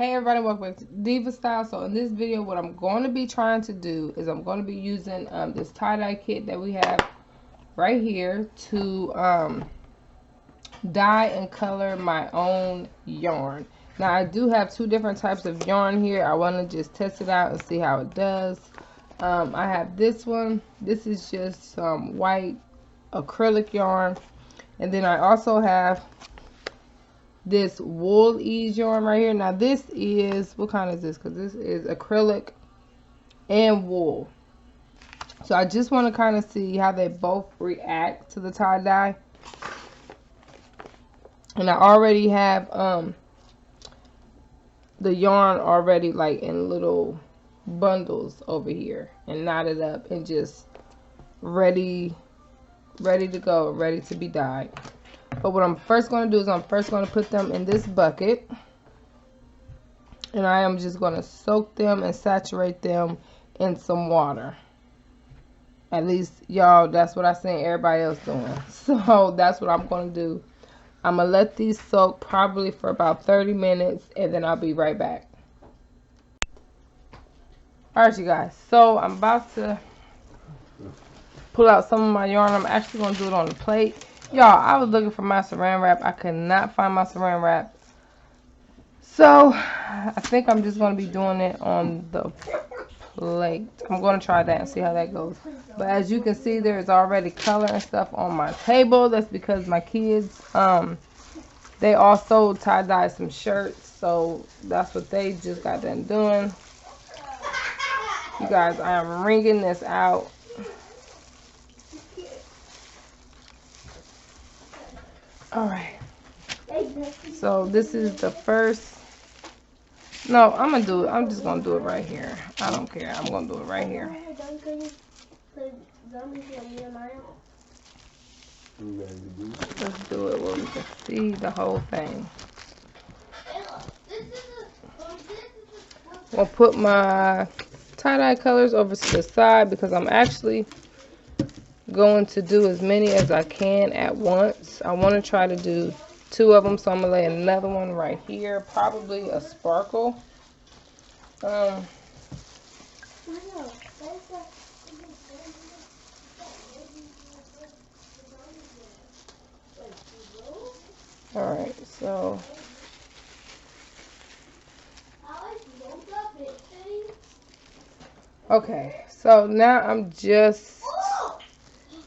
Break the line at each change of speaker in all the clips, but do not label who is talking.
Hey everybody, welcome back to Diva Style. So in this video, what I'm going to be trying to do is I'm going to be using this tie-dye kit that we have right here to dye and color my own yarn. Now I do have two different types of yarn here. I want to just test it out and see how it does. I have this one. This is just some white acrylic yarn, and then I also have this wool ease yarn right here. Now this is, what kind is this? Because this is acrylic and wool. So I just want to kind of see how they both react to the tie-dye. And I already have the yarn already like in little bundles over here and knotted up and just ready to go, ready to be dyed. But what I'm first going to do is I'm first going to put them in this bucket, and I am just going to soak them and saturate them in some water. At least, y'all, that's what I seen everybody else doing. So that's what I'm going to do. I'm going to let these soak probably for about 30 minutes, and then I'll be right back. Alright, you guys. So I'm about to pull out some of my yarn. I'm actually going to do it on the plate. Y'all, I was looking for my saran wrap. I could not find my saran wrap. So, I think I'm just going to be doing it on the plate. I'm going to try that and see how that goes. But as you can see, there's already color and stuff on my table. That's because my kids, they also tie-dyed some shirts. So, that's what they just got done doing. You guys, I am wringing this out. Alright, so this is the first. No, I'm gonna do it. I'm just gonna do it right here. I don't care. I'm gonna do it right here. Let's do it where we can see the whole thing. I'll put my tie-dye colors over to the side because I'm actually going to do as many as I can at once. I want to try to do 2 of them, so I'm gonna lay another one right here, probably a sparkle. All right, so okay, so now I'm just,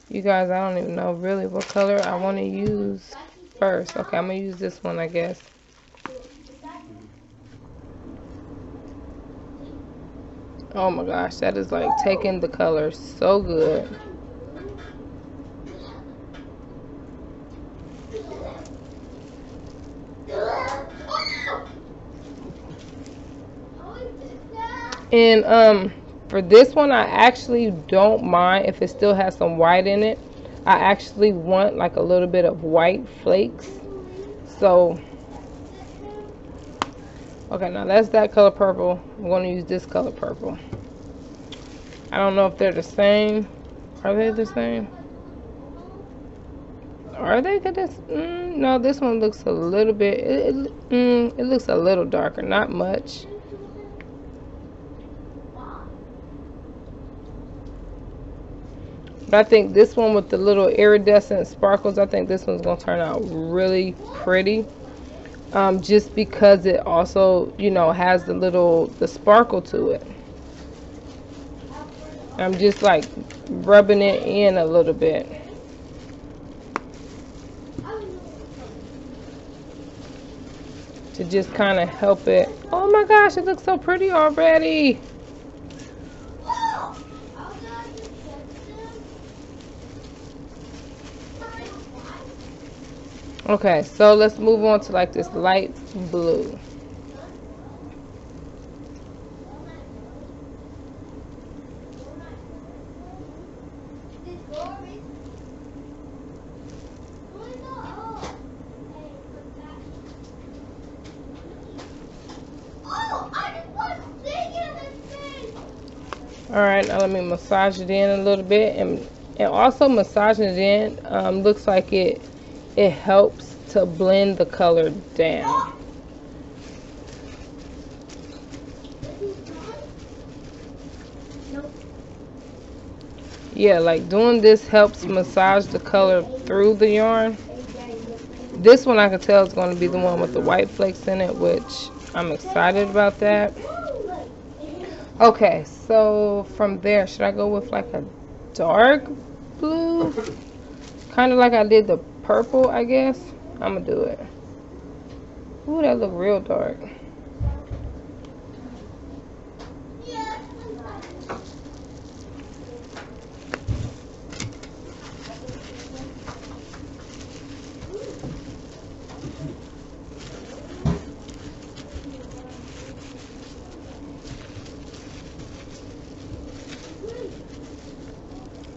you guys, I don't even know really what color I want to use first. Okay, I'm going to use this one, I guess. Oh my gosh, that is like taking the color so good. And for this one, I actually don't mind if it still has some white in it. I actually want like a little bit of white flakes. So, okay, now that's that color purple. I'm going to use this color purple. I don't know if they're the same. Are they the same? Are they? No, this one looks a little bit, it looks a little darker, not much. But I think this one with the little iridescent sparkles, I think this one's going to turn out really pretty. Just because it also, you know, has the sparkle to it. I'm just like rubbing it in a little bit. To just kind of help it. Oh my gosh, it looks so pretty already. Okay, so let's move on to like this light blue. Alright, now let me massage it in a little bit, and also massaging it in looks like it helps to blend the color down. yeah, like doing this helps massage the color through the yarn. This one I can tell is going to be the one with the white flakes in it, which I'm excited about that. Okay, so from there, should I go with like a dark blue? Kind of like I did the purple, I guess. I'm going to do it. Ooh, that look real dark.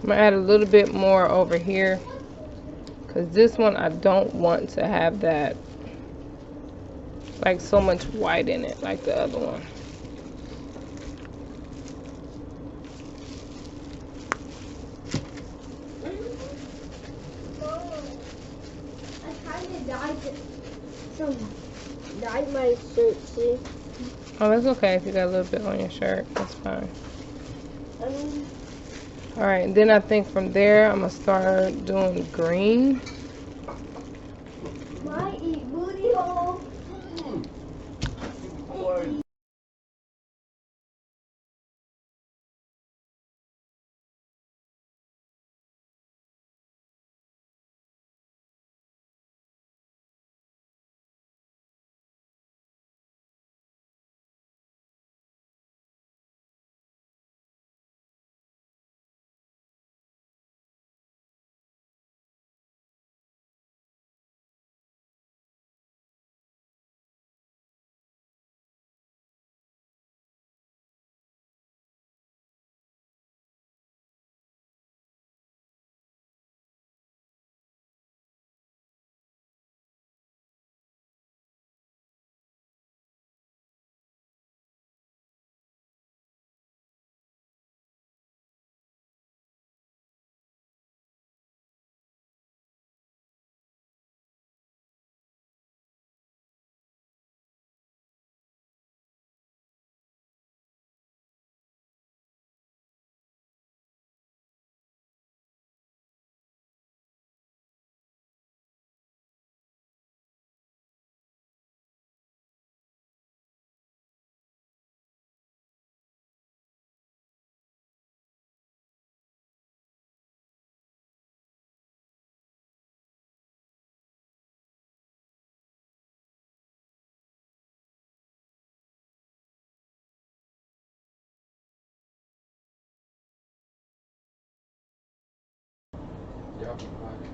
I'm going to add a little bit more over here, because this one I don't want to have that, like so much white in it like the other one.
Dyed my shirt, see?
Oh, that's okay if you got a little bit on your shirt. That's fine. Alright, then I think from there I'm going to start doing green.
My booty hole.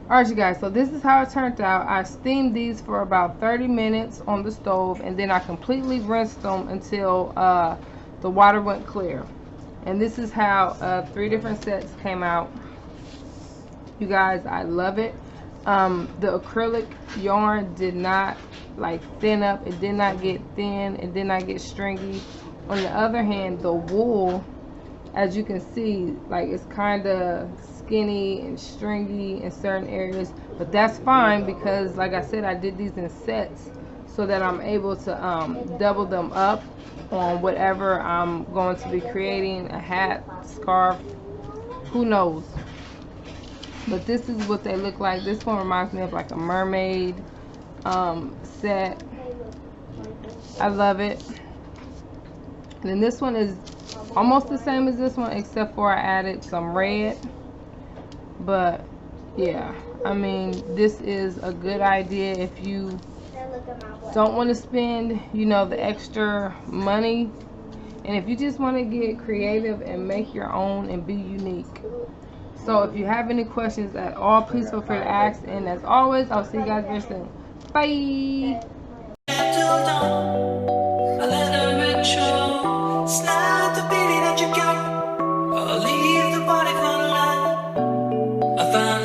Alright, you guys, so this is how it turned out. I steamed these for about 30 minutes on the stove, and then I completely rinsed them until the water went clear. And this is how 3 different sets came out. You guys, I love it. The acrylic yarn did not like thin up. It did not get thin. It did not get stringy. On the other hand, the wool, as you can see, like it's kind of skinny and stringy in certain areas, but that's fine because like I said, I did these in sets so that I'm able to double them up on whatever I'm going to be creating, a hat, scarf, who knows. But this is what they look like. This one reminds me of like a mermaid set. I love it. And then this one is almost the same as this one, except for I added some red. But yeah, I mean, this is a good idea if you don't want to spend, you know, the extra money, and if you just want to get creative and make your own and be unique. So if you have any questions at all, please feel free to ask, and as always, I'll see you guys very soon. Bye.